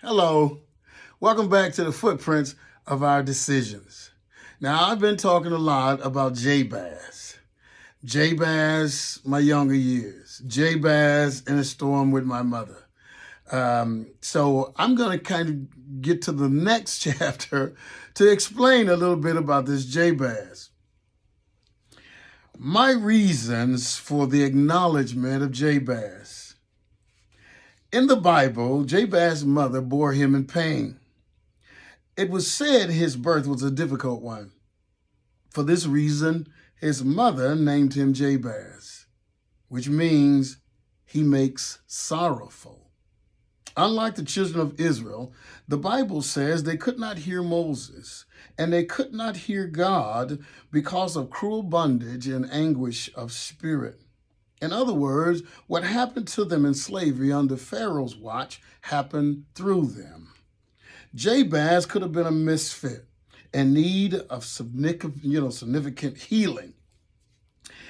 Hello. Welcome back to the footprints of our decisions. Now, I've been talking a lot about Jabez. Jabez, my younger years. Jabez in a storm with my mother. So I'm going to kind of get to the next chapter to explain a little bit about this Jabez. My reasons for the acknowledgement of Jabez. In the Bible, Jabez's mother bore him in pain. It was said his birth was a difficult one. For this reason, his mother named him Jabez, which means he makes sorrowful. Unlike the children of Israel, the Bible says they could not hear Moses, and they could not hear God because of cruel bondage and anguish of spirit. In other words, what happened to them in slavery under Pharaoh's watch happened through them. Jabez could have been a misfit in need of significant healing.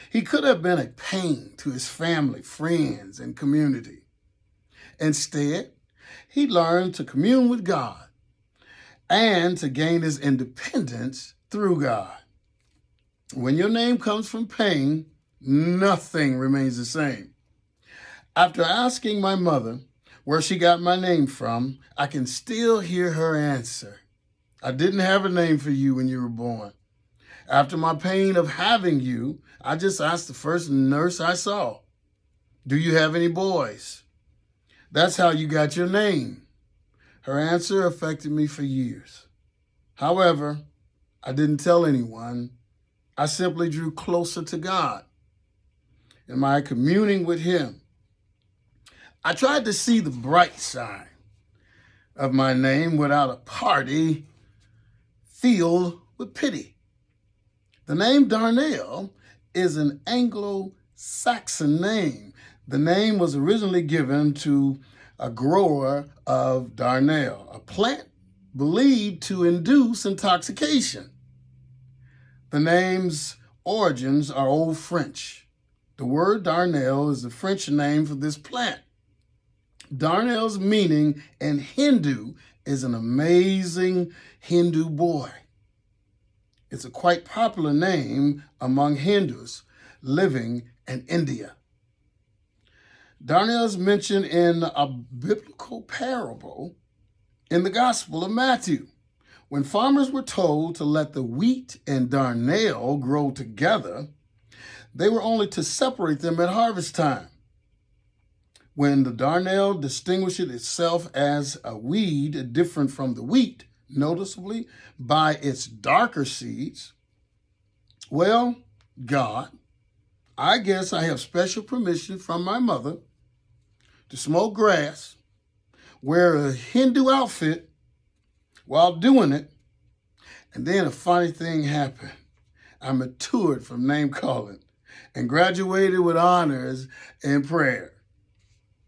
He could have been a pain to his family, friends, and community. Instead, he learned to commune with God and to gain his independence through God. When your name comes from pain, nothing remains the same. After asking my mother where she got my name from, I can still hear her answer. I didn't have a name for you when you were born. After my pain of having you, I just asked the first nurse I saw, "Do you have any boys?" That's how you got your name. Her answer affected me for years. However, I didn't tell anyone. I simply drew closer to God. In my communing with Him, I tried to see the bright side of my name without a party filled with pity. The name Darnell is an Anglo-Saxon name. The name was originally given to a grower of darnel, a plant believed to induce intoxication. The name's origins are Old French. The word darnel is the French name for this plant. Darnell's meaning in Hindu is an amazing Hindu boy. It's a quite popular name among Hindus living in India. Darnell is mentioned in a biblical parable in the Gospel of Matthew. When farmers were told to let the wheat and darnel grow together, they were only to separate them at harvest time. When the darnel distinguished itself as a weed different from the wheat, noticeably by its darker seeds, well, God, I guess I have special permission from my mother to smoke grass, wear a Hindu outfit while doing it, and then a funny thing happened. I matured from name calling and graduated with honors in prayer.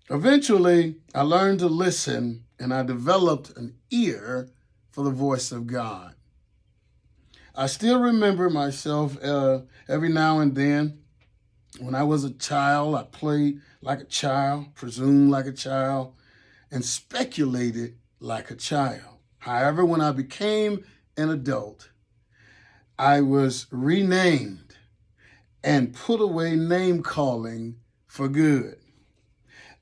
Eventually, I learned to listen, and I developed an ear for the voice of God. I still remember myself every now and then. When I was a child, I played like a child, presumed like a child, and speculated like a child. However, when I became an adult, I was renamed and put away name calling for good.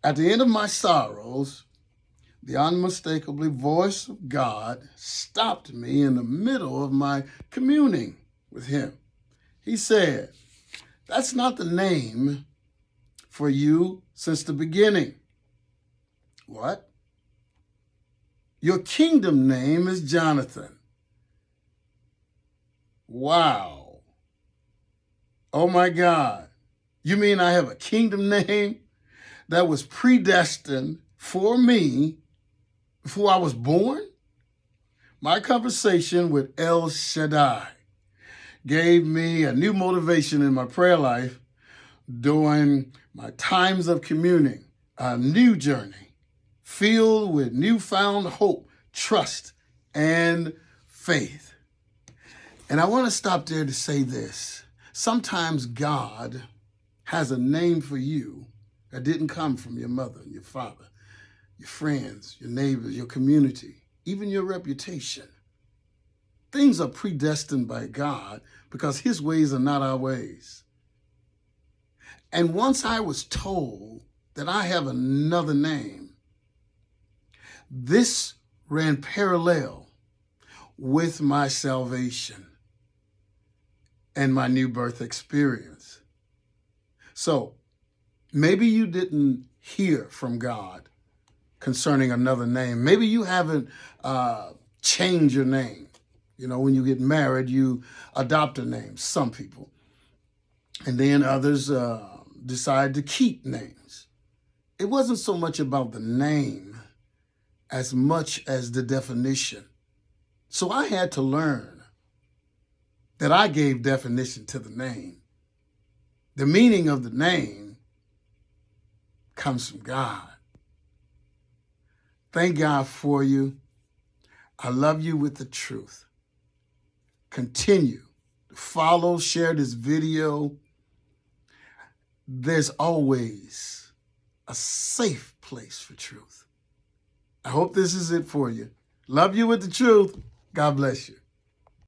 At the end of my sorrows, the unmistakable voice of God stopped me in the middle of my communing with Him. He said, "That's not the name for you since the beginning." What? Your kingdom name is Jonathan. Wow. Oh my God. You mean I have a kingdom name that was predestined for me before I was born? My conversation with El Shaddai gave me a new motivation in my prayer life during my times of communing, a new journey filled with newfound hope, trust, and faith. And I want to stop there to say this. Sometimes God has a name for you that didn't come from your mother and your father. your friends, your neighbors, your community, even your reputation. Things are predestined by God because his ways are not our ways. And once I was told that I have another name, this ran parallel with my salvation and my new birth experience. So maybe you didn't hear from God concerning another name. Maybe you haven't changed your name. You know, when you get married, you adopt a name, some people. And then others decide to keep names. It wasn't so much about the name as much as the definition. So I had to learn that I gave definition to the name. The meaning of the name comes from God. Thank God for you. I love you with the truth. Continue to follow, share this video. There's always a safe place for truth. I hope this is it for you. Love you with the truth. God bless you.